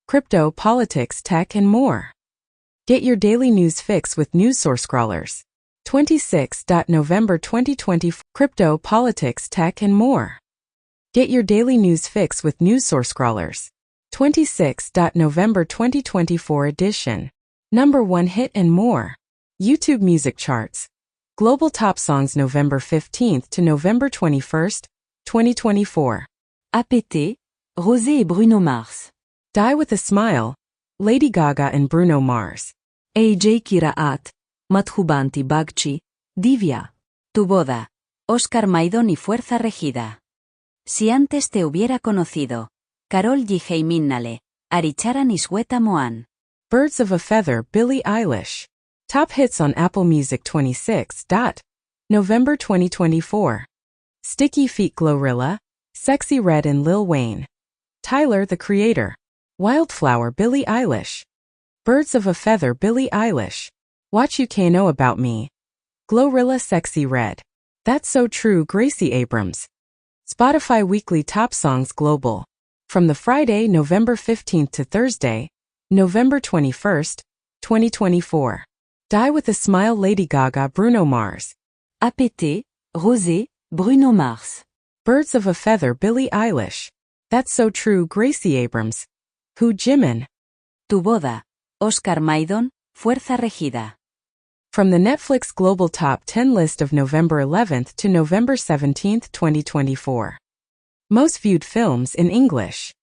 crypto, politics, tech, and more. Get your daily news fix with news source scrollers. 26 November 2020. Crypto, politics, tech, and more. Get your daily news fix with news source scrollers. 26 November 2024 edition. Number 1 hit and more. YouTube music charts. Global top songs November 15th to November 21st, 2024. APT, Rosé et Bruno Mars. Die with a Smile, Lady Gaga and Bruno Mars. AJ Kiraat, Madhubanti Bagchi, Divya. Tu boda, Oscar Maidón y Fuerza Regida. Si antes te hubiera conocido. Karol G. Minnale, Aricharan y Sweta Moan. Birds of a Feather, Billie Eilish. Top hits on Apple Music 26. November 2024. Sticky Feet, Glorilla, Sexy Red and Lil Wayne. Tyler, the Creator. Wildflower, Billie Eilish. Birds of a Feather, Billie Eilish. What You Can't Know About Me. Glorilla, Sexy Red. That's So True, Gracie Abrams. Spotify Weekly Top Songs Global. From the Friday, November 15th to Thursday, November 21st, 2024. Die with a Smile, Lady Gaga, Bruno Mars. APT, Rosé, Bruno Mars. Birds of a Feather, Billie Eilish. That's So True, Gracie Abrams. Who Jimin. Tu boda, Oscar Maidón, Fuerza Regida. From the Netflix Global Top 10 list of November 11th to November 17th, 2024. Most viewed films in English.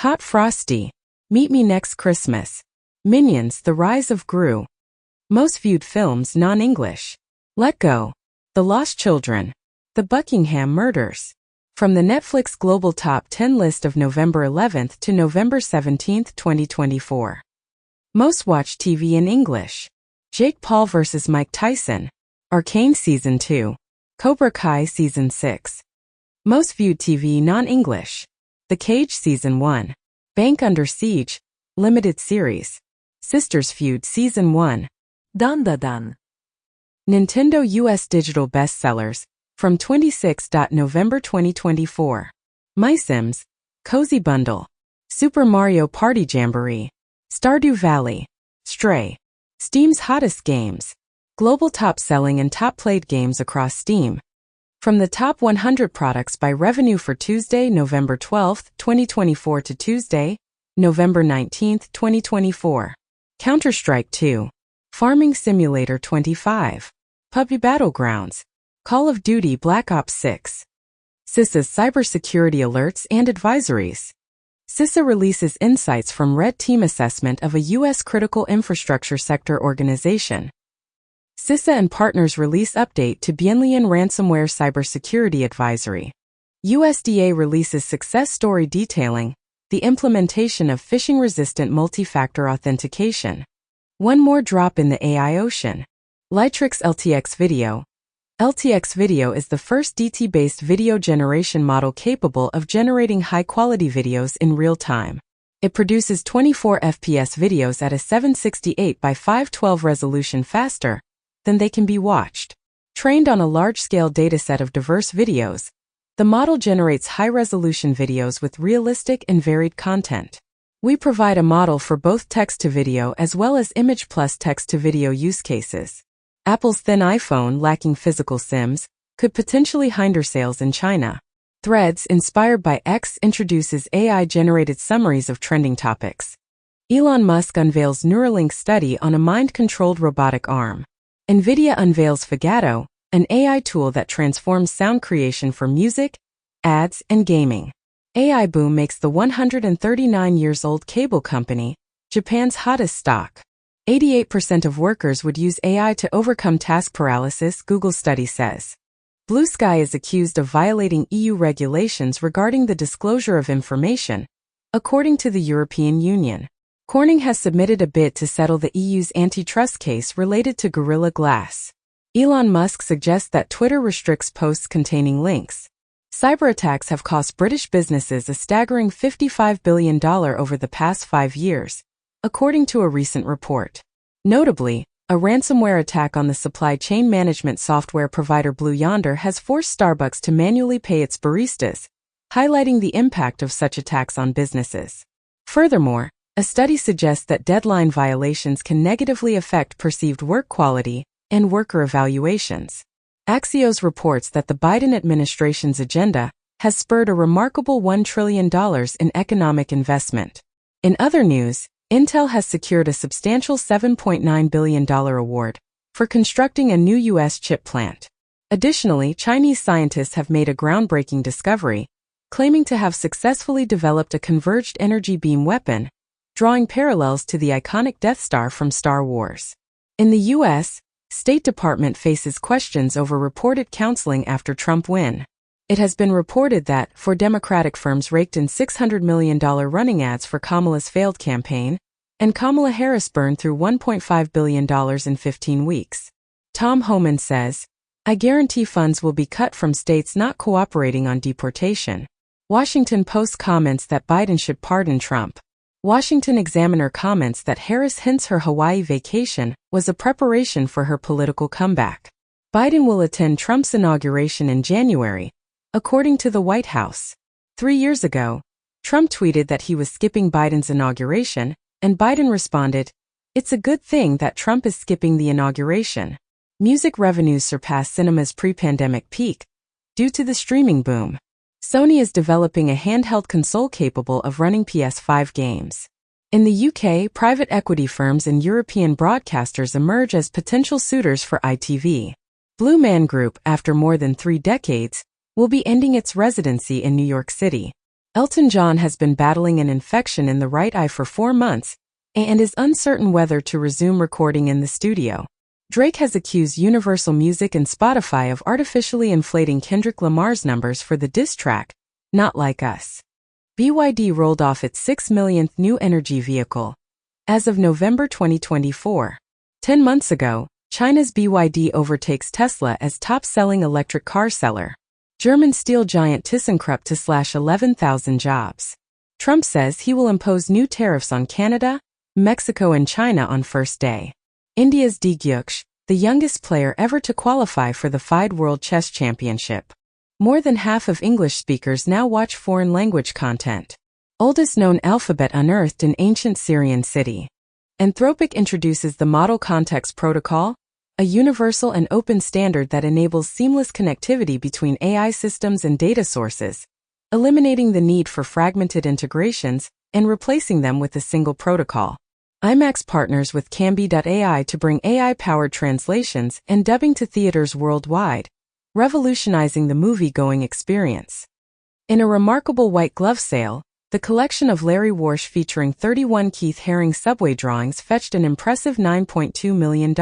Hot Frosty, Meet Me Next Christmas. Minions, The Rise of Gru. Most viewed films non-English. Let Go, The Lost Children. The Buckingham Murders. From the Netflix Global Top 10 list of November 11th to November 17th, 2024. Most watched TV in English. Jake Paul vs. Mike Tyson. Arcane Season 2. Cobra Kai Season 6. Most viewed TV non-English. The Cage Season 1. Bank Under Siege, Limited Series. Sisters Feud Season 1. Dan Da Dan. Nintendo US Digital Bestsellers, from 26 November 2024. My Sims, Cozy Bundle. Super Mario Party Jamboree. Stardew Valley. Stray. Steam's hottest games. Global top selling and top played games across Steam. From the top 100 products by revenue for Tuesday, November 12, 2024 to Tuesday, November 19, 2024. Counter-Strike 2. Farming Simulator 25. PUBG Battlegrounds. Call of Duty Black Ops 6. CISA's cybersecurity alerts and advisories. CISA releases insights from Red Team assessment of a U.S. critical infrastructure sector organization. CISA and partners release update to Bienlian ransomware cybersecurity advisory. USDA releases success story detailing the implementation of phishing-resistant multi-factor authentication. One more drop in the AI ocean. Lightrix LTX Video. LTX Video is the first DT-based video generation model capable of generating high-quality videos in real time. It produces 24 FPS videos at a 768 by 512 resolution faster than they can be watched. Trained on a large-scale dataset of diverse videos, the model generates high-resolution videos with realistic and varied content. We provide a model for both text-to-video as well as image plus text-to-video use cases. Apple's thin iPhone, lacking physical SIMs, could potentially hinder sales in China. Threads, inspired by X, introduces AI-generated summaries of trending topics. Elon Musk unveils Neuralink study on a mind-controlled robotic arm. NVIDIA unveils Figado, an AI tool that transforms sound creation for music, ads, and gaming. AI boom makes the 139-years-old cable company Japan's hottest stock. 88% of workers would use AI to overcome task paralysis, Google study says. Blue Sky is accused of violating EU regulations regarding the disclosure of information, according to the European Union. Corning has submitted a bid to settle the EU's antitrust case related to Gorilla Glass. Elon Musk suggests that Twitter restricts posts containing links. Cyberattacks have cost British businesses a staggering $55 billion over the past 5 years, according to a recent report. Notably, a ransomware attack on the supply chain management software provider Blue Yonder has forced Starbucks to manually pay its baristas, highlighting the impact of such attacks on businesses. Furthermore, A study suggests that deadline violations can negatively affect perceived work quality and worker evaluations. Axios reports that the Biden administration's agenda has spurred a remarkable $1 trillion in economic investment. In other news, Intel has secured a substantial $7.9 billion award for constructing a new U.S. chip plant. Additionally, Chinese scientists have made a groundbreaking discovery, claiming to have successfully developed a converged energy beam weapon, drawing parallels to the iconic Death Star from Star Wars. In the U.S., State Department faces questions over reported counseling after Trump win. It has been reported that, for Democratic firms raked in $600 million running ads for Kamala's failed campaign, and Kamala Harris burned through $1.5 billion in 15 weeks. Tom Homan says, "I guarantee funds will be cut from states not cooperating on deportation." Washington Post comments that Biden should pardon Trump. Washington Examiner comments that Harris hints her Hawaii vacation was a preparation for her political comeback. Biden will attend Trump's inauguration in January, according to the White House. 3 years ago, Trump tweeted that he was skipping Biden's inauguration, and Biden responded, "It's a good thing that Trump is skipping the inauguration." Music revenues surpass cinema's pre-pandemic peak due to the streaming boom. Sony is developing a handheld console capable of running PS5 games. In the UK, private equity firms and European broadcasters emerge as potential suitors for ITV. Blue Man Group, after more than 3 decades, will be ending its residency in New York City. Elton John has been battling an infection in the right eye for 4 months and is uncertain whether to resume recording in the studio. Drake has accused Universal Music and Spotify of artificially inflating Kendrick Lamar's numbers for the diss track, Not Like Us. BYD rolled off its 6 millionth new energy vehicle as of November 2024. 10 months ago, China's BYD overtakes Tesla as top-selling electric car seller. German steel giant ThyssenKrupp to slash 11,000 jobs. Trump says he will impose new tariffs on Canada, Mexico and China on first day. India's D. Gyuksh, the youngest player ever to qualify for the FIDE World Chess Championship. More than half of English speakers now watch foreign language content. Oldest known alphabet unearthed in ancient Syrian city. Anthropic introduces the Model Context Protocol, a universal and open standard that enables seamless connectivity between AI systems and data sources, eliminating the need for fragmented integrations and replacing them with a single protocol. IMAX partners with Cambi.ai to bring AI-powered translations and dubbing to theaters worldwide, revolutionizing the movie-going experience. In a remarkable white glove sale, the collection of Larry Warsh featuring 31 Keith Haring subway drawings fetched an impressive $9.2 million.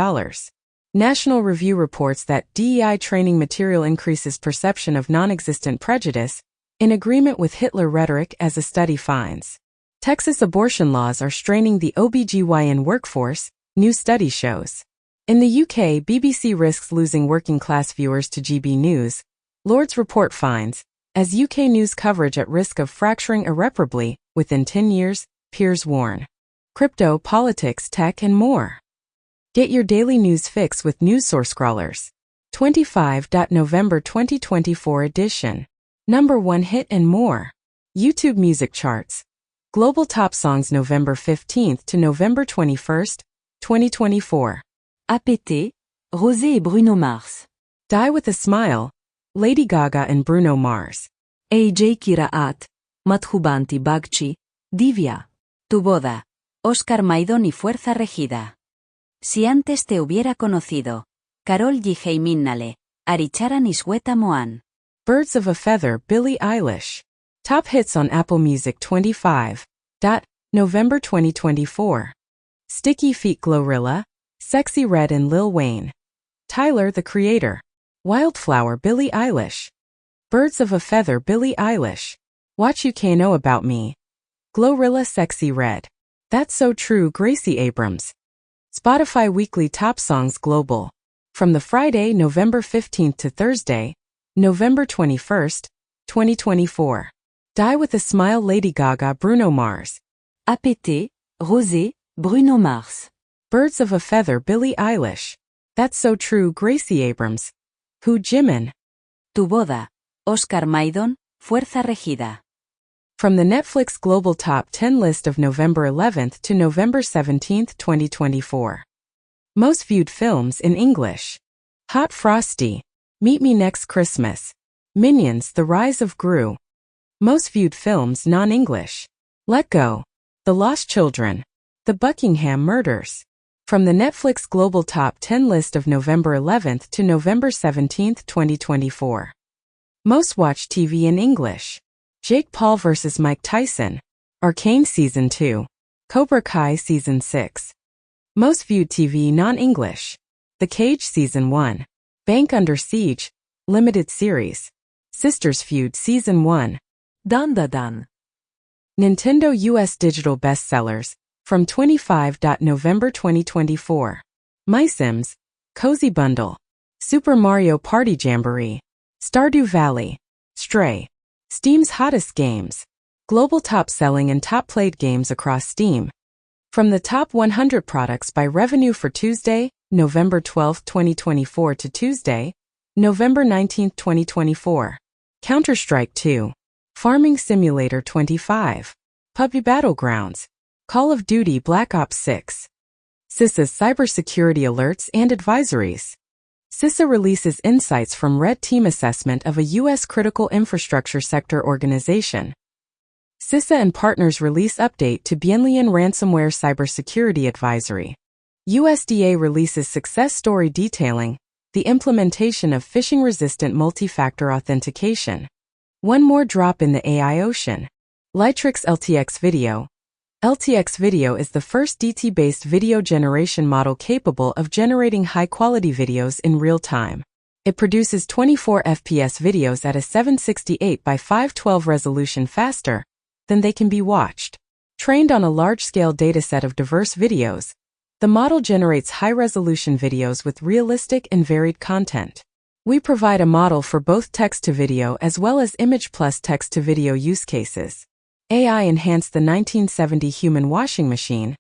National Review reports that DEI training material increases perception of non-existent prejudice, in agreement with Hitler rhetoric as a study finds. Texas abortion laws are straining the OBGYN workforce, new study shows. In the UK, BBC risks losing working-class viewers to GB News, Lord's report finds, as UK news coverage at risk of fracturing irreparably within 10 years, peers warn. Crypto, politics, tech, and more. Get your daily news fix with NewsSource Scrollers. 25. November 2024 edition. Number 1 hit and more. YouTube music charts. Global top songs November 15th to November 21st, 2024. APT, Rosé et Bruno Mars. Die with a Smile, Lady Gaga and Bruno Mars. AJ Kiraat, Madhubanti Bagchi, Divya. Tu boda, Oscar Maidón y Fuerza Regida. Si antes te hubiera conocido. Karol G. Minnale, Aricharan Isweta Moan. Birds of a Feather, Billie Eilish. Top hits on Apple Music 25. November 2024. Sticky Feet Glorilla, Sexy Red and Lil Wayne. Tyler the Creator. Wildflower Billie Eilish. Birds of a Feather Billie Eilish. What You Can Know About Me. Glorilla Sexy Red. That's So True Gracie Abrams. Spotify Weekly Top Songs Global. From the Friday, November 15th to Thursday, November 21st, 2024. Die with a Smile Lady Gaga Bruno Mars. APT, Rosé, Bruno Mars. Birds of a Feather Billie Eilish. That's So True Gracie Abrams. Who Jimin. Tu boda, Oscar Maidón, Fuerza Regida. From the Netflix Global Top 10 list of November 11th to November 17th, 2024. Most viewed films in English. Hot Frosty, Meet Me Next Christmas. Minions: The Rise of Gru. Most viewed films non-English. Let Go, The Lost Children, The Buckingham Murders. From the Netflix Global Top 10 list of November 11th to November 17th, 2024. Most watched TV in English. Jake Paul vs. Mike Tyson. Arcane Season 2. Cobra Kai Season 6. Most viewed TV non-English. The Cage Season 1. Bank Under Siege, Limited Series. Sisters Feud Season 1. Dan Da Dan. Nintendo US Digital Bestsellers, from 25. November 2024. My Sims, Cozy Bundle. Super Mario Party Jamboree. Stardew Valley. Stray. Steam's hottest games. Global top-selling and top-played games across Steam. From the top 100 products by revenue for Tuesday, November 12, 2024 to Tuesday, November 19, 2024. Counter-Strike 2. Farming Simulator 25. PUBG Battlegrounds. Call of Duty Black Ops 6. CISA's cybersecurity alerts and advisories. CISA releases insights from Red Team assessment of a U.S. critical infrastructure sector organization. CISA and partners release update to Bienlian ransomware cybersecurity advisory. USDA releases success story detailing the implementation of phishing-resistant multi-factor authentication. One more drop in the AI ocean. Lightrix LTX Video. LTX Video is the first DT-based video generation model capable of generating high-quality videos in real time. It produces 24 FPS videos at a 768 by 512 resolution faster than they can be watched. Trained on a large-scale dataset of diverse videos, the model generates high-resolution videos with realistic and varied content. We provide a model for both text-to-video as well as image plus text-to-video use cases. AI enhanced the 1970 human washing machine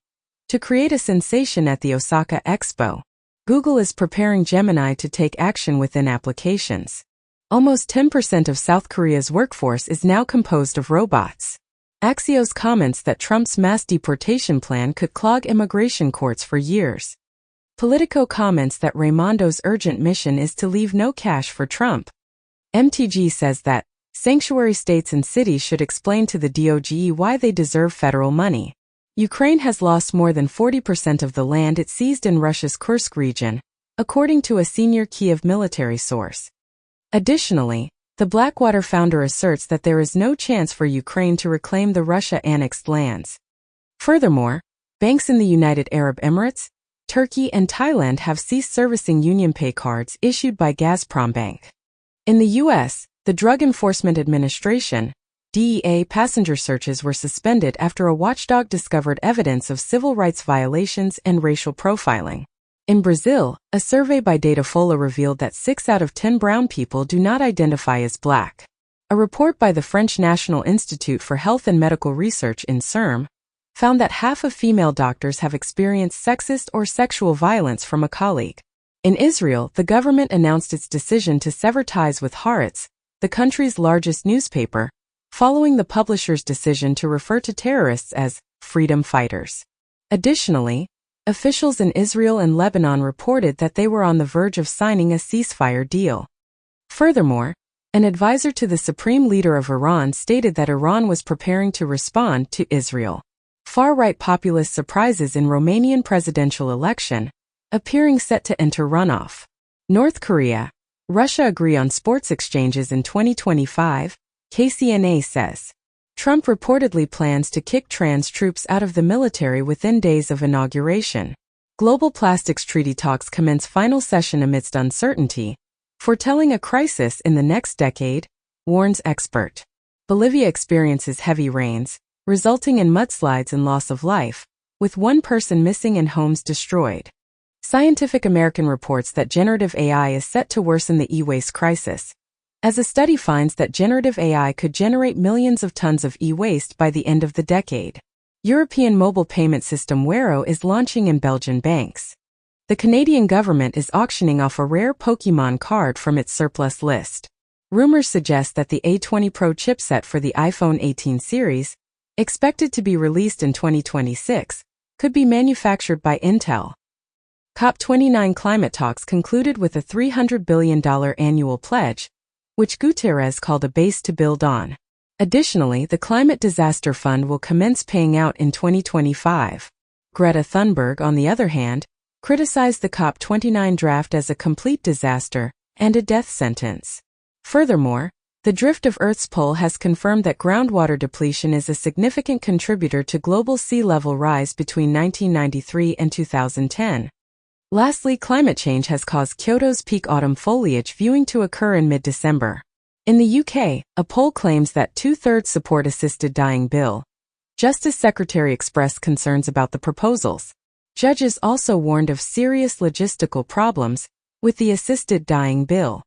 to create a sensation at the Osaka Expo. Google is preparing Gemini to take action within applications. Almost 10% of South Korea's workforce is now composed of robots. Axios comments that Trump's mass deportation plan could clog immigration courts for years. Politico comments that Raimondo's urgent mission is to leave no cash for Trump. MTG says that sanctuary states and cities should explain to the DOJ why they deserve federal money. Ukraine has lost more than 40% of the land it seized in Russia's Kursk region, according to a senior Kyiv military source. Additionally, the Blackwater founder asserts that there is no chance for Ukraine to reclaim the Russia-annexed lands. Furthermore, banks in the United Arab Emirates, Turkey and Thailand have ceased servicing UnionPay cards issued by Gazprom Bank. In the U.S., the Drug Enforcement Administration, DEA passenger searches were suspended after a watchdog discovered evidence of civil rights violations and racial profiling. In Brazil, a survey by Datafolha revealed that 6 out of 10 brown people do not identify as black. A report by the French National Institute for Health and Medical Research (INSERM) found that half of female doctors have experienced sexist or sexual violence from a colleague. In Israel, the government announced its decision to sever ties with Haaretz, the country's largest newspaper, following the publisher's decision to refer to terrorists as freedom fighters. Additionally, officials in Israel and Lebanon reported that they were on the verge of signing a ceasefire deal. Furthermore, an advisor to the supreme leader of Iran stated that Iran was preparing to respond to Israel. Far-right populist surprises in Romanian presidential election, appearing set to enter runoff. North Korea, Russia agree on sports exchanges in 2025, KCNA says. Trump reportedly plans to kick trans troops out of the military within days of inauguration. Global plastics treaty talks commence final session amidst uncertainty, foretelling a crisis in the next decade, warns expert. Bolivia experiences heavy rains, resulting in mudslides and loss of life, with one person missing and homes destroyed. Scientific American reports that generative AI is set to worsen the e-waste crisis, as a study finds that generative AI could generate millions of tons of e-waste by the end of the decade. European mobile payment system Wero is launching in Belgian banks. The Canadian government is auctioning off a rare Pokémon card from its surplus list. Rumors suggest that the A20 Pro chipset for the iPhone 18 series, expected to be released in 2026, could be manufactured by Intel. COP29 climate talks concluded with a $300 billion annual pledge, which Guterres called a base to build on. Additionally, the Climate Disaster Fund will commence paying out in 2025. Greta Thunberg, on the other hand, criticized the COP29 draft as a complete disaster and a death sentence. Furthermore, the drift of Earth's pole has confirmed that groundwater depletion is a significant contributor to global sea level rise between 1993 and 2010. Lastly, climate change has caused Kyoto's peak autumn foliage viewing to occur in mid-December. In the UK, a poll claims that 2/3 support assisted dying bill. Justice Secretary expressed concerns about the proposals. Judges also warned of serious logistical problems with the assisted dying bill.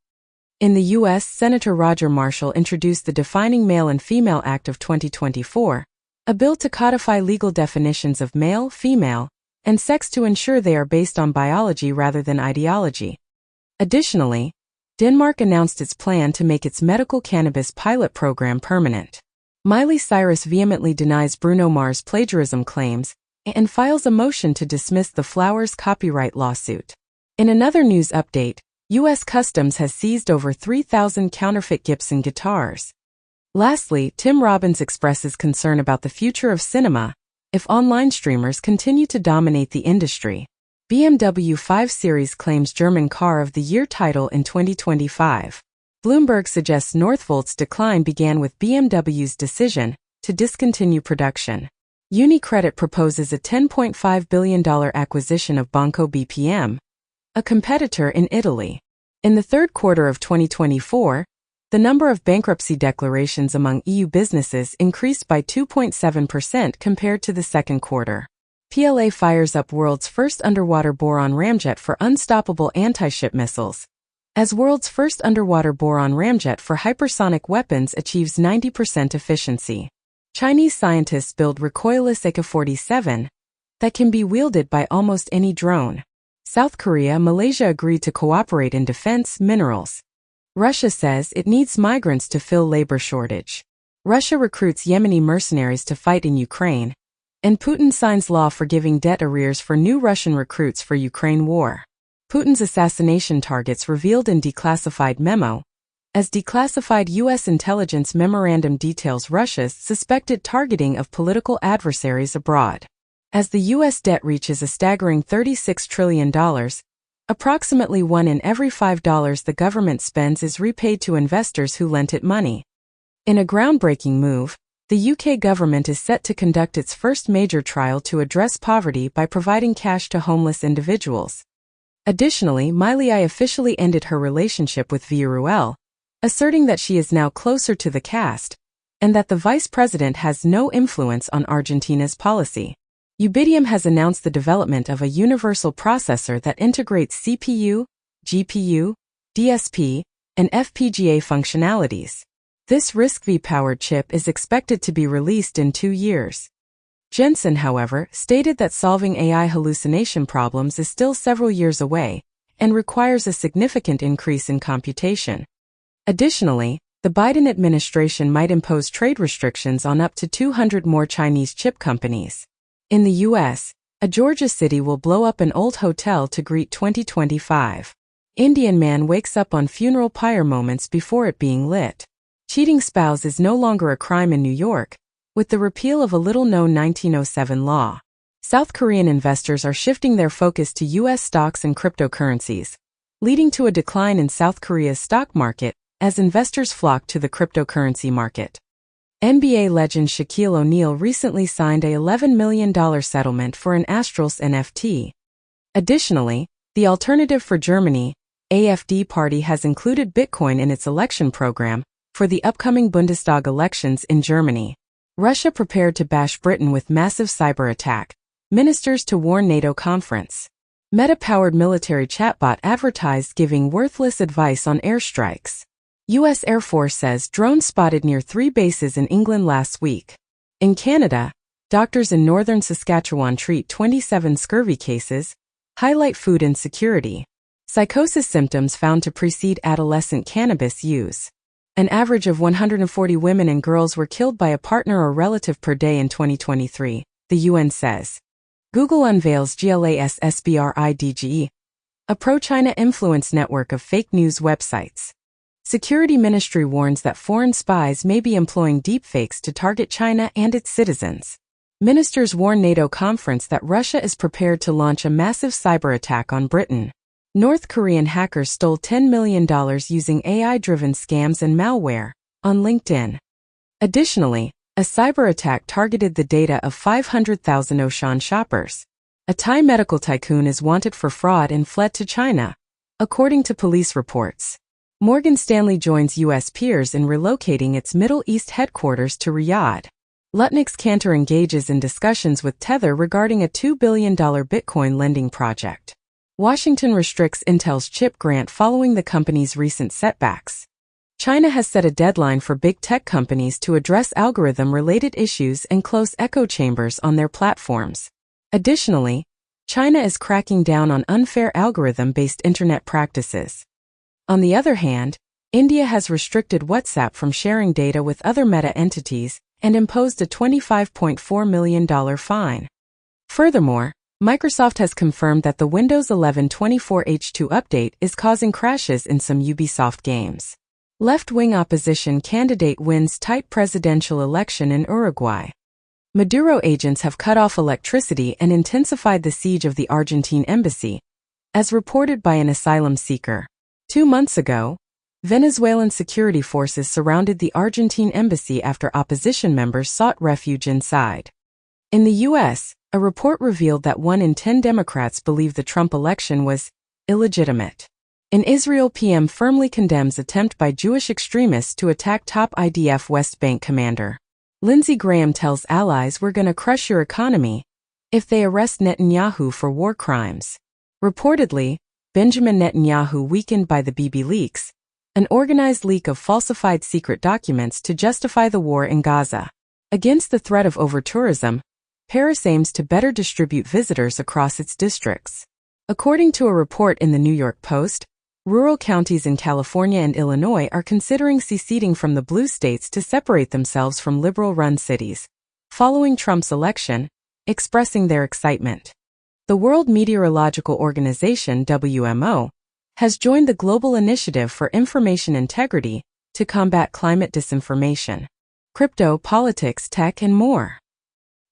In the U.S., Senator Roger Marshall introduced the Defining Male and Female Act of 2024, a bill to codify legal definitions of male, female, and sex to ensure they are based on biology rather than ideology. Additionally, Denmark announced its plan to make its medical cannabis pilot program permanent. Miley Cyrus vehemently denies Bruno Mars' plagiarism claims and files a motion to dismiss the Flowers copyright lawsuit. In another news update, U.S. Customs has seized over 3,000 counterfeit Gibson guitars. Lastly, Tim Robbins expresses concern about the future of cinema if online streamers continue to dominate the industry. BMW 5 Series claims German Car of the Year title in 2025. Bloomberg suggests Northvolt's decline began with BMW's decision to discontinue production. UniCredit proposes a $10.5 billion acquisition of Banco BPM, a competitor in Italy. In the third quarter of 2024, the number of bankruptcy declarations among EU businesses increased by 2.7% compared to the second quarter. PLA fires up world's first underwater boron ramjet for unstoppable anti-ship missiles. As world's first underwater boron ramjet for hypersonic weapons achieves 90% efficiency. Chinese scientists build recoilless AK-47 that can be wielded by almost any drone. South Korea, Malaysia agreed to cooperate in defense, minerals. Russia says it needs migrants to fill labor shortage. Russia recruits Yemeni mercenaries to fight in Ukraine, and Putin signs law forgiving debt arrears for new Russian recruits for Ukraine war. Putin's assassination targets revealed in declassified memo. As declassified U.S. intelligence memorandum details Russia's suspected targeting of political adversaries abroad. As the U.S. debt reaches a staggering $36 trillion, approximately 1 in every $5 the government spends is repaid to investors who lent it money. In a groundbreaking move, the UK government is set to conduct its first major trial to address poverty by providing cash to homeless individuals. Additionally, Miley officially ended her relationship with Villarreal, asserting that she is now closer to the cast, and that the vice president has no influence on Argentina's policy. Ubidium has announced the development of a universal processor that integrates CPU, GPU, DSP, and FPGA functionalities. This RISC-V-powered chip is expected to be released in 2 years. Jensen, however, stated that solving AI hallucination problems is still several years away and requires a significant increase in computation. Additionally, the Biden administration might impose trade restrictions on up to 200 more Chinese chip companies. In the U.S., a Georgia city will blow up an old hotel to greet 2025. Indian man wakes up on funeral pyre moments before it being lit. Cheating spouse is no longer a crime in New York, with the repeal of a little-known 1907 law. South Korean investors are shifting their focus to U.S. stocks and cryptocurrencies, leading to a decline in South Korea's stock market as investors flock to the cryptocurrency market. NBA legend Shaquille O'Neal recently signed a $11 million settlement for an Astrals NFT. Additionally, the Alternative for Germany, AfD party has included Bitcoin in its election program for the upcoming Bundestag elections in Germany. Russia prepared to bash Britain with massive cyber attack. Ministers to warn NATO conference. Meta-powered military chatbot advertised giving worthless advice on airstrikes. U.S. Air Force says drones spotted near 3 bases in England last week. In Canada, doctors in northern Saskatchewan treat 27 scurvy cases, highlight food insecurity. Psychosis symptoms found to precede adolescent cannabis use. An average of 140 women and girls were killed by a partner or relative per day in 2023, the UN says. Google unveils GLASSBRIDGE, a pro-China influence network of fake news websites. Security Ministry warns that foreign spies may be employing deepfakes to target China and its citizens. Ministers warn NATO conference that Russia is prepared to launch a massive cyber attack on Britain. North Korean hackers stole $10 million using AI-driven scams and malware, on LinkedIn. Additionally, a cyber attack targeted the data of 500,000 Auchan shoppers. A Thai medical tycoon is wanted for fraud and fled to China, according to police reports. Morgan Stanley joins U.S. peers in relocating its Middle East headquarters to Riyadh. Lutnick's Cantor engages in discussions with Tether regarding a $2 billion Bitcoin lending project. Washington restricts Intel's chip grant following the company's recent setbacks. China has set a deadline for big tech companies to address algorithm-related issues and close echo chambers on their platforms. Additionally, China is cracking down on unfair algorithm-based internet practices. On the other hand, India has restricted WhatsApp from sharing data with other Meta entities and imposed a $25.4 million fine. Furthermore, Microsoft has confirmed that the Windows 11 24H2 update is causing crashes in some Ubisoft games. Left-wing opposition candidate wins tight presidential election in Uruguay. Maduro agents have cut off electricity and intensified the siege of the Argentine embassy, as reported by an asylum seeker. 2 months ago, Venezuelan security forces surrounded the Argentine embassy after opposition members sought refuge inside. In the U.S., a report revealed that 1 in 10 Democrats believe the Trump election was illegitimate. In Israel, PM firmly condemns attempt by Jewish extremists to attack top IDF West Bank commander. Lindsey Graham tells allies we're gonna crush your economy if they arrest Netanyahu for war crimes. Reportedly, Benjamin Netanyahu weakened by the Bibi leaks, an organized leak of falsified secret documents to justify the war in Gaza. Against the threat of over-tourism, Paris aims to better distribute visitors across its districts. According to a report in the New York Post, rural counties in California and Illinois are considering seceding from the blue states to separate themselves from liberal-run cities, following Trump's election, expressing their excitement. The World Meteorological Organization (WMO) has joined the Global Initiative for Information Integrity to combat climate disinformation. Crypto, politics, tech, and more.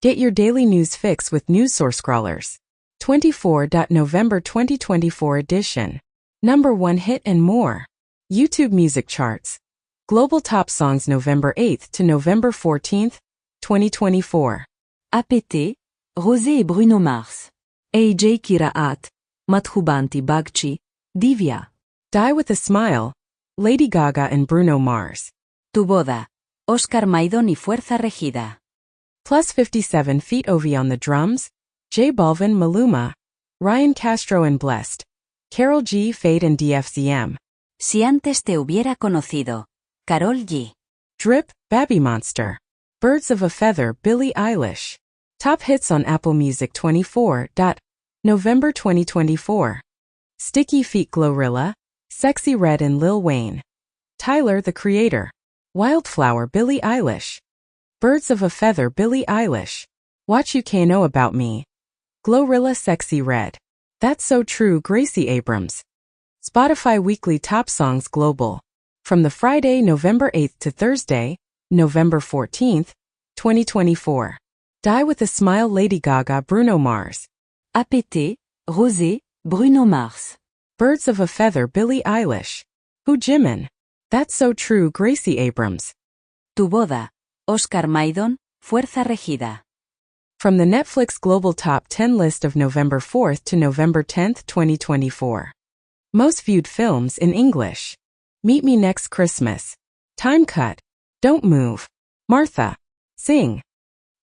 Get your daily news fix with NewsSource Scrollers. 24. November 2024 edition. Number 1 hit and more. YouTube music charts. Global top songs November 8th to November 14th, 2024. APT, Rosé et Bruno Mars. AJ Kiraat, Madhubanti Bagchi, Divya. Die with a Smile. Lady Gaga and Bruno Mars. Tu boda. Oscar Maidon y Fuerza Regida. Plus 57 feet Ovi on the drums. J Balvin, Maluma. Ryan Castro and Blessed. Karol G, Fade and DFZM. Si antes te hubiera conocido. Karol G. Drip, Baby Monster. Birds of a Feather, Billie Eilish. Top hits on Apple Music 24. November 2024. Sticky Feet Glorilla, Sexy Red and Lil Wayne. Tyler, the Creator. Wildflower, Billie Eilish. Birds of a Feather, Billie Eilish. What You Can't Know About Me. Glorilla, Sexy Red. That's So True, Gracie Abrams. Spotify Weekly Top Songs Global. From the Friday, November 8th to Thursday, November 14th, 2024. Die with a Smile, Lady Gaga, Bruno Mars. APT, Rosé, Bruno Mars. Birds of a Feather, Billie Eilish. Who Jimin. That's So True, Gracie Abrams. Tu boda. Oscar Maidon, Fuerza Regida. From the Netflix Global Top 10 list of November 4th to November 10th, 2024. Most viewed films in English. Meet Me Next Christmas. Time Cut. Don't Move. Martha. Sing.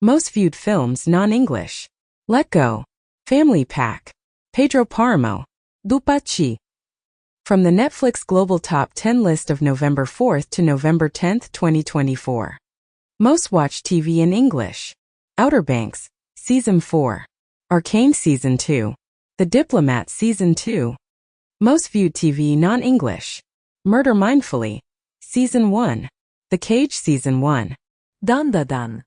Most viewed films non-English. Let Go. Family Pack. Pedro Paramo. Dupachi. From the Netflix Global Top 10 list of November 4th to November 10th, 2024. Most watched TV in English. Outer Banks, Season 4. Arcane Season 2. The Diplomat Season 2. Most viewed TV non-English. Murder Mindfully, Season 1. The Cage Season 1. Dun dun dun.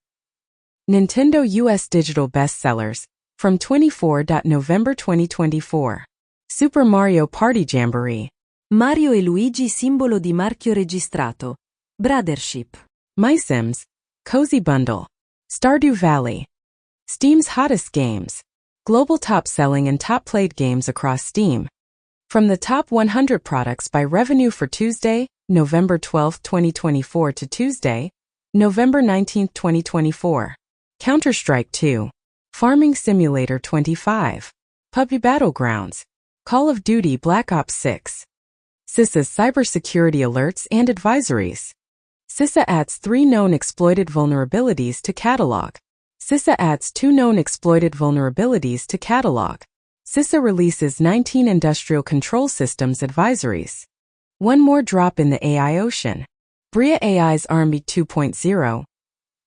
Nintendo US Digital Bestsellers, from 24 November 2024. Super Mario Party Jamboree. Mario e Luigi simbolo di marchio registrato. Brothership. My Sims, Cozy Bundle. Stardew Valley. Steam's hottest games. Global top-selling and top-played games across Steam. From the top 100 products by revenue for Tuesday, November 12, 2024 to Tuesday, November 19, 2024. Counter-Strike 2. Farming Simulator 25. PUBG Battlegrounds. Call of Duty Black Ops 6. CISA's cybersecurity alerts and advisories. CISA adds 3 known exploited vulnerabilities to catalog. CISA adds 2 known exploited vulnerabilities to catalog. CISA releases 19 industrial control systems advisories. One more drop in the AI ocean. Bria AI's RMB 2.0.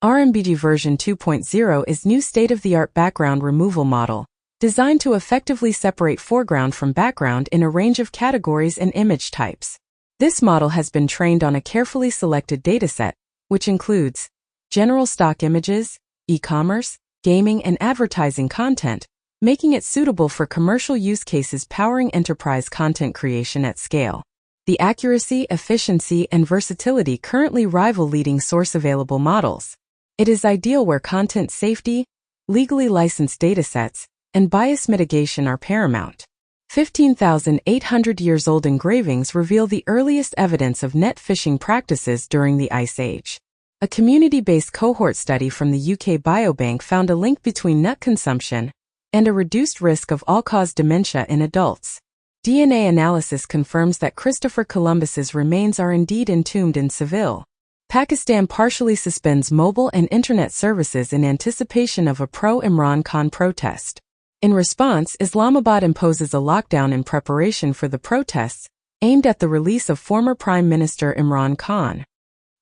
RMBG version 2.0 is new state-of-the-art background removal model, designed to effectively separate foreground from background in a range of categories and image types. This model has been trained on a carefully selected dataset, which includes general stock images, e-commerce, gaming and advertising content, making it suitable for commercial use cases powering enterprise content creation at scale. The accuracy, efficiency, and versatility currently rival leading source-available models. It is ideal where content safety, legally licensed datasets, and bias mitigation are paramount. 15,800 years old engravings reveal the earliest evidence of net fishing practices during the Ice Age. A community-based cohort study from the UK Biobank found a link between nut consumption and a reduced risk of all-cause dementia in adults. DNA analysis confirms that Christopher Columbus's remains are indeed entombed in Seville. Pakistan partially suspends mobile and internet services in anticipation of a pro-Imran Khan protest. In response, Islamabad imposes a lockdown in preparation for the protests, aimed at the release of former Prime Minister Imran Khan.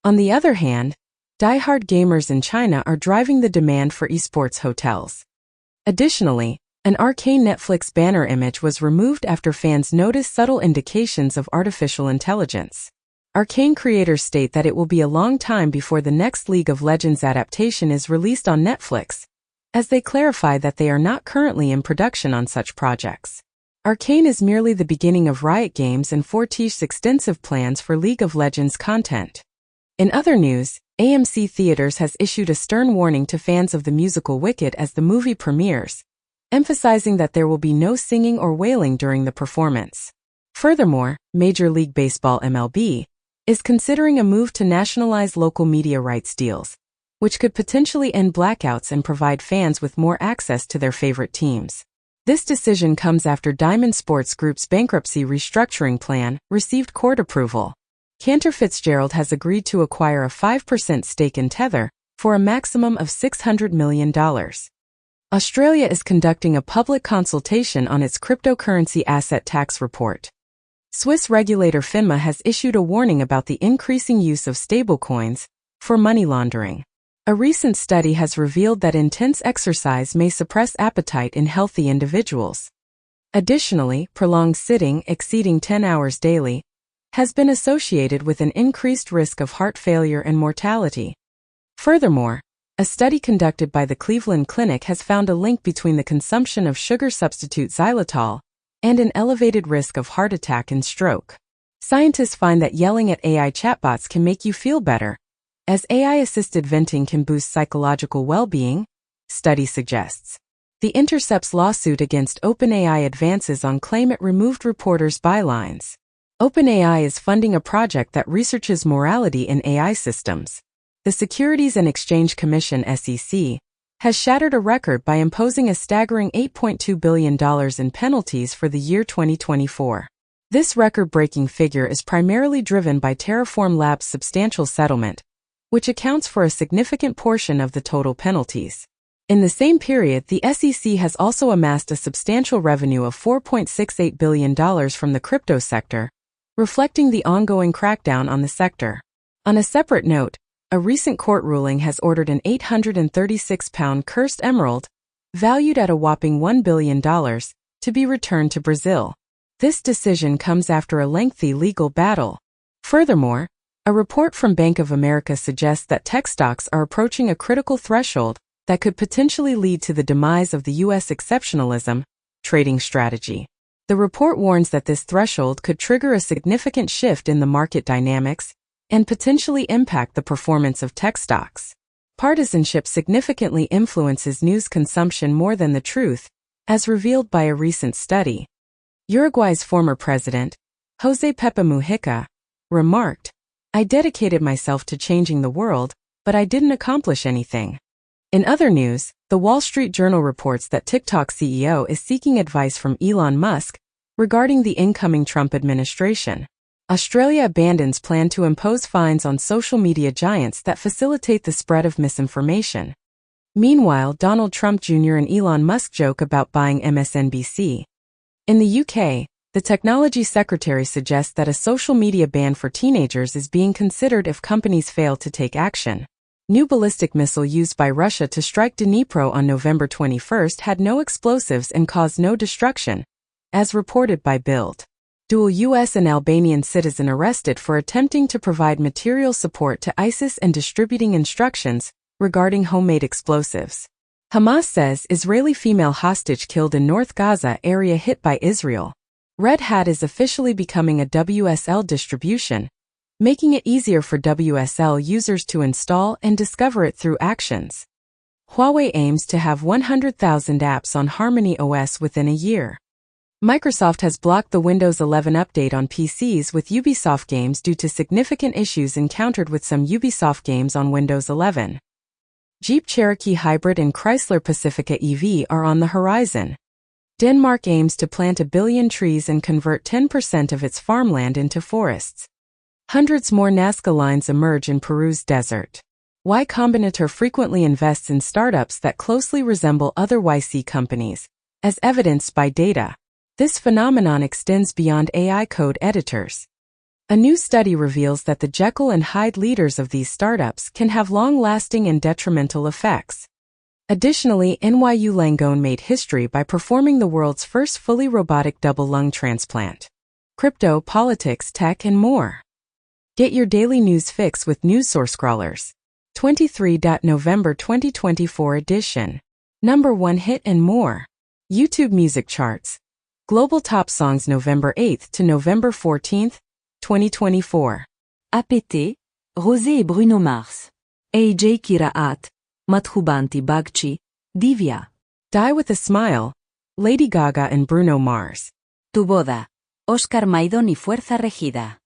On the other hand, die-hard gamers in China are driving the demand for esports hotels. Additionally, an Arcane Netflix banner image was removed after fans noticed subtle indications of artificial intelligence. Arcane creators state that it will be a long time before the next League of Legends adaptation is released on Netflix, as they clarify that they are not currently in production on such projects. Arcane is merely the beginning of Riot Games and Fortiche's extensive plans for League of Legends content. In other news, AMC Theaters has issued a stern warning to fans of the musical Wicked as the movie premieres, emphasizing that there will be no singing or wailing during the performance. Furthermore, Major League Baseball (MLB) is considering a move to nationalize local media rights deals, which could potentially end blackouts and provide fans with more access to their favorite teams. This decision comes after Diamond Sports Group's bankruptcy restructuring plan received court approval. Cantor Fitzgerald has agreed to acquire a 5% stake in Tether for a maximum of $600 million. Australia is conducting a public consultation on its cryptocurrency asset tax report. Swiss regulator FINMA has issued a warning about the increasing use of stablecoins for money laundering. A recent study has revealed that intense exercise may suppress appetite in healthy individuals. Additionally, prolonged sitting exceeding 10 hours daily has been associated with an increased risk of heart failure and mortality. Furthermore, a study conducted by the Cleveland Clinic has found a link between the consumption of sugar substitute xylitol and an elevated risk of heart attack and stroke. Scientists find that yelling at AI chatbots can make you feel better, as AI-assisted venting can boost psychological well-being, study suggests. The Intercept's lawsuit against OpenAI advances on claim it removed reporters' bylines. OpenAI is funding a project that researches morality in AI systems. The Securities and Exchange Commission (SEC) has shattered a record by imposing a staggering $8.2 billion in penalties for the year 2024. This record-breaking figure is primarily driven by Terraform Labs' substantial settlement, which accounts for a significant portion of the total penalties. In the same period, the SEC has also amassed a substantial revenue of $4.68 billion from the crypto sector, reflecting the ongoing crackdown on the sector. On a separate note, a recent court ruling has ordered an 836-pound cursed emerald, valued at a whopping $1 billion, to be returned to Brazil. This decision comes after a lengthy legal battle. Furthermore, A report from Bank of America suggests that tech stocks are approaching a critical threshold that could potentially lead to the demise of the U.S. exceptionalism trading strategy. The report warns that this threshold could trigger a significant shift in the market dynamics and potentially impact the performance of tech stocks. Partisanship significantly influences news consumption more than the truth, as revealed by a recent study. Uruguay's former president, José Pepe Mujica, remarked, "I dedicated myself to changing the world, but I didn't accomplish anything." In other news, the Wall Street Journal reports that TikTok CEO is seeking advice from Elon Musk regarding the incoming Trump administration. Australia abandons plan to impose fines on social media giants that facilitate the spread of misinformation. Meanwhile, Donald Trump Jr. and Elon Musk joke about buying MSNBC. In the UK, the technology secretary suggests that a social media ban for teenagers is being considered if companies fail to take action. New ballistic missile used by Russia to strike Dnipro on November 21 had no explosives and caused no destruction, as reported by Bild. Dual U.S. and Albanian citizen arrested for attempting to provide material support to ISIS and distributing instructions regarding homemade explosives. Hamas says Israeli female hostage killed in North Gaza area hit by Israel. Red Hat is officially becoming a WSL distribution, making it easier for WSL users to install and discover it through actions. Huawei aims to have 100,000 apps on Harmony OS within a year. Microsoft has blocked the Windows 11 update on PCs with Ubisoft games due to significant issues encountered with some Ubisoft games on Windows 11. Jeep Cherokee Hybrid and Chrysler Pacifica EV are on the horizon. Denmark aims to plant 1 billion trees and convert 10% of its farmland into forests. Hundreds more Nazca lines emerge in Peru's desert. Y Combinator frequently invests in startups that closely resemble other YC companies, as evidenced by data. This phenomenon extends beyond AI code editors. A new study reveals that the Jekyll and Hyde leaders of these startups can have long-lasting and detrimental effects. Additionally, NYU Langone made history by performing the world's first fully robotic double lung transplant. Crypto, politics, tech, and more. Get your daily news fix with NewsSource Scrollers. 23. November 2024 edition. Number 1 hit and more. YouTube music charts. Global top songs November 8 to November 14, 2024. APT, Rosé et Bruno Mars. AJ Kiraat, Madhubanti Bagchi, Divya. Die with a Smile, Lady Gaga and Bruno Mars. Tu boda, Oscar Maidon y Fuerza Regida.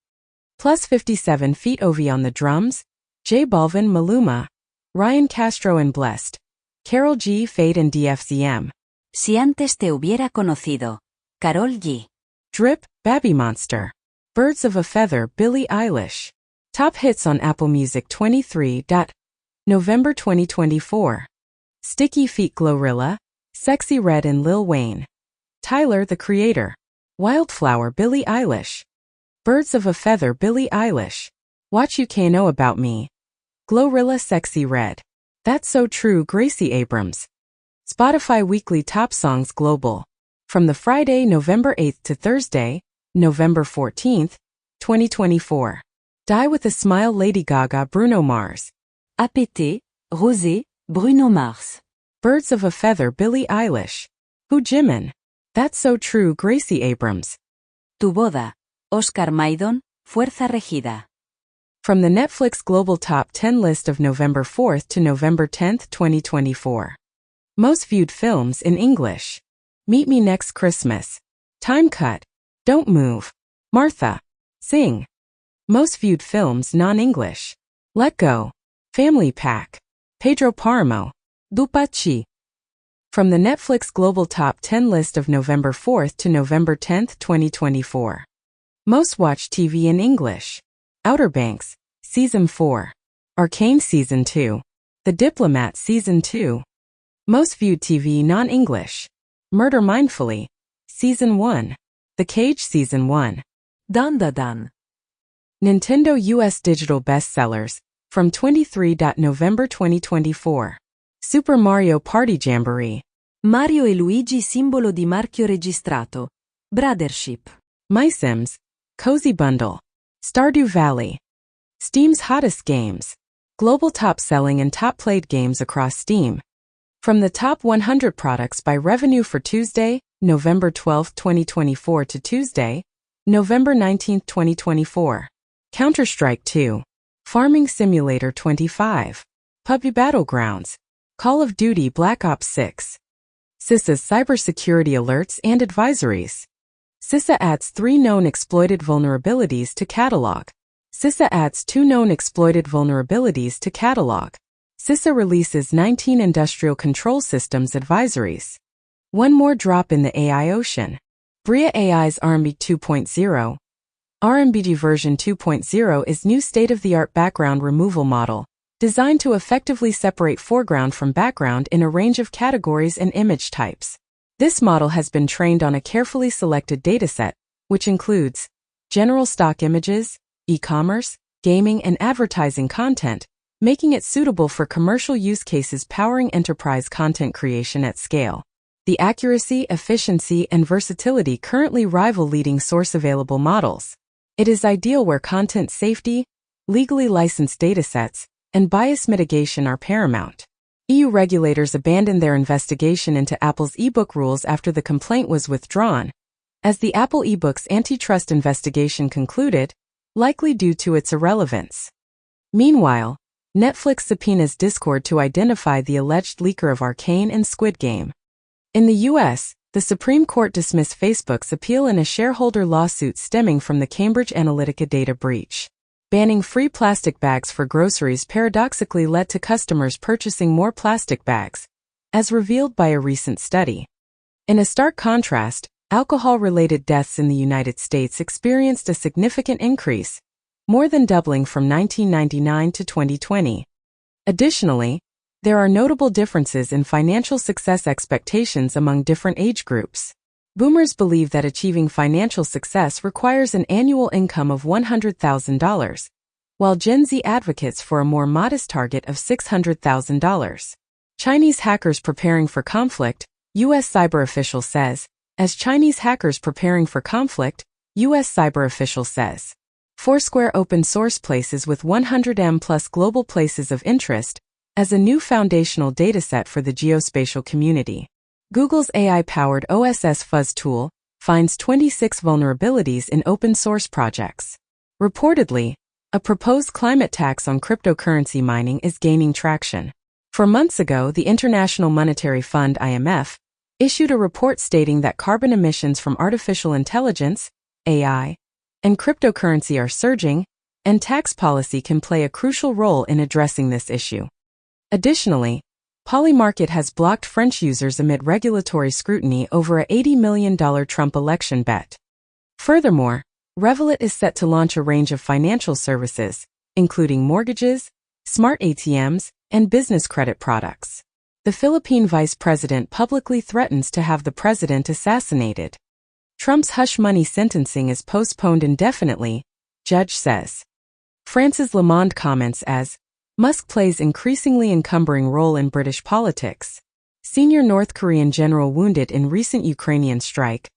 Plus 57 feet Ovi on the drums, J Balvin, Maluma, Ryan Castro and Blessed, Karol G, Fade and DFZM. Si antes te hubiera conocido, Karol G. Drip, Baby Monster. Birds of a Feather, Billie Eilish. Top hits on Apple Music 23. November 2024. Sticky Feet Glorilla, Sexy Red and Lil Wayne. Tyler, the Creator. Wildflower, Billie Eilish. Birds of a Feather, Billie Eilish. What You Can't Know About Me. Glorilla, Sexy Red. That's So True, Gracie Abrams. Spotify Weekly Top Songs Global. From the Friday, November 8th to Thursday, November 14th, 2024. Die with a Smile, Lady Gaga, Bruno Mars. APT, Rosé, Bruno Mars. Birds of a Feather, Billie Eilish. Hu Jimin. That's So True, Gracie Abrams. Tu boda, Oscar Maidon, Fuerza Regida. From the Netflix Global Top 10 list of November 4th to November 10th, 2024. Most viewed films in English. Meet Me Next Christmas. Time Cut. Don't Move. Martha. Sing. Most viewed films non-English. Let Go. Family Pack. Pedro Paramo. Dupachi. From the Netflix Global Top 10 list of November 4th to November 10th, 2024. Most watched TV in English. Outer Banks, Season 4. Arcane Season 2. The Diplomat Season 2. Most viewed TV non-English. Murder Mindfully, Season 1. The Cage Season 1. Dan Da Dan. Nintendo US Digital Bestsellers, from 23. November 2024. Super Mario Party Jamboree. Mario e Luigi simbolo di marchio registrato. Brothership. My Sims, Cozy Bundle. Stardew Valley. Steam's hottest games. Global top-selling and top-played games across Steam. From the top 100 products by revenue for Tuesday, November 12, 2024 to Tuesday, November 19, 2024. Counter-Strike 2. Farming Simulator 25. PUBG Battlegrounds. Call of Duty Black Ops 6. CISA's cybersecurity alerts and advisories. CISA adds 3 known exploited vulnerabilities to catalog. CISA adds 2 known exploited vulnerabilities to catalog. CISA releases 19 industrial control systems advisories. One more drop in the AI ocean. Bria AI's RMB 2.0. RMBG version 2.0 is new state-of-the-art background removal model, designed to effectively separate foreground from background in a range of categories and image types. This model has been trained on a carefully selected dataset, which includes general stock images, e-commerce, gaming, and advertising content, making it suitable for commercial use cases powering enterprise content creation at scale. The accuracy, efficiency, and versatility currently rival leading source-available models. It is ideal where content safety, legally licensed datasets, and bias mitigation are paramount. EU regulators abandoned their investigation into Apple's ebook rules after the complaint was withdrawn, as the Apple eBooks antitrust investigation concluded, likely due to its irrelevance. Meanwhile, Netflix subpoenas Discord to identify the alleged leaker of Arcane and Squid Game. In the U.S., the Supreme Court dismissed Facebook's appeal in a shareholder lawsuit stemming from the Cambridge Analytica data breach. Banning free plastic bags for groceries paradoxically led to customers purchasing more plastic bags, as revealed by a recent study. In a stark contrast, alcohol-related deaths in the United States experienced a significant increase, more than doubling from 1999 to 2020. Additionally, there are notable differences in financial success expectations among different age groups. Boomers believe that achieving financial success requires an annual income of $100,000, while Gen Z advocates for a more modest target of $600,000. Chinese hackers preparing for conflict, U.S. cyber official says. As Chinese hackers preparing for conflict, U.S. cyber official says. Foursquare open source places with 100M plus global places of interest as a new foundational dataset for the geospatial community. Google's AI-powered OSS Fuzz tool finds 26 vulnerabilities in open source projects. Reportedly, a proposed climate tax on cryptocurrency mining is gaining traction. 4 months ago, the International Monetary Fund (IMF) issued a report stating that carbon emissions from artificial intelligence, AI, and cryptocurrency are surging, and tax policy can play a crucial role in addressing this issue. Additionally, Polymarket has blocked French users amid regulatory scrutiny over a $80 million Trump election bet. Furthermore, Revolut is set to launch a range of financial services, including mortgages, smart ATMs, and business credit products. The Philippine vice president publicly threatens to have the president assassinated. Trump's hush money sentencing is postponed indefinitely, judge says. France's Le Monde comments as, Musk plays increasingly encumbering role in British politics. Senior North Korean general wounded in recent Ukrainian strike.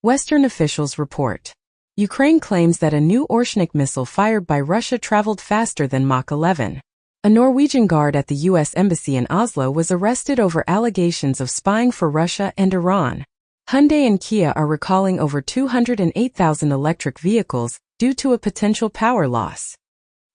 Western officials report. Ukraine claims that a new Orshnik missile fired by Russia traveled faster than Mach 11. A Norwegian guard at the U.S. Embassy in Oslo was arrested over allegations of spying for Russia and Iran. Hyundai and Kia are recalling over 208,000 electric vehicles due to a potential power loss.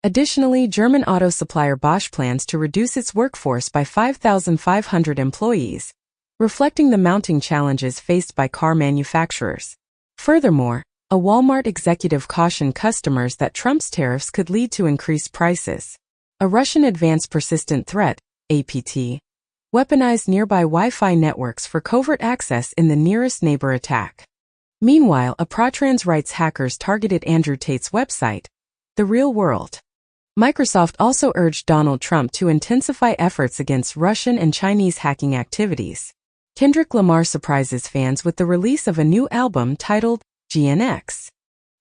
Additionally, German auto supplier Bosch plans to reduce its workforce by 5,500 employees, reflecting the mounting challenges faced by car manufacturers. Furthermore, a Walmart executive cautioned customers that Trump's tariffs could lead to increased prices. A Russian advanced persistent threat, APT, weaponized nearby Wi-Fi networks for covert access in the nearest neighbor attack. Meanwhile, a pro-trans rights hackers targeted Andrew Tate's website, The Real World. Microsoft also urged Donald Trump to intensify efforts against Russian and Chinese hacking activities. Kendrick Lamar surprises fans with the release of a new album titled GNX.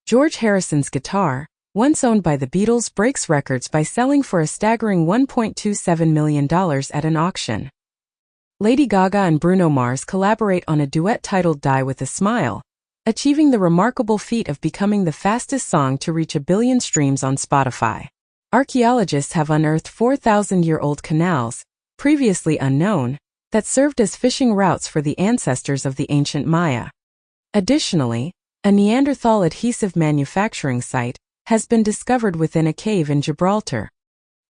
George Harrison's guitar, once owned by the Beatles, breaks records by selling for a staggering $1.27 million at an auction. Lady Gaga and Bruno Mars collaborate on a duet titled Die With a Smile, achieving the remarkable feat of becoming the fastest song to reach 1 billion streams on Spotify. Archaeologists have unearthed 4,000-year-old canals, previously unknown, that served as fishing routes for the ancestors of the ancient Maya. Additionally, a Neanderthal adhesive manufacturing site has been discovered within a cave in Gibraltar.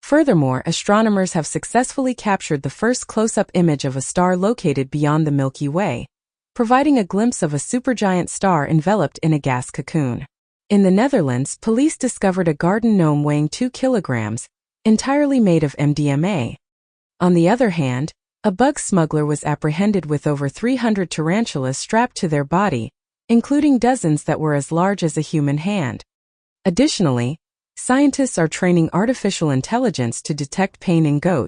Furthermore, astronomers have successfully captured the first close-up image of a star located beyond the Milky Way, providing a glimpse of a supergiant star enveloped in a gas cocoon. In the Netherlands, police discovered a garden gnome weighing 2 kilograms, entirely made of MDMA. On the other hand, a bug smuggler was apprehended with over 300 tarantulas strapped to their body, including dozens that were as large as a human hand. Additionally, scientists are training artificial intelligence to detect pain in goats,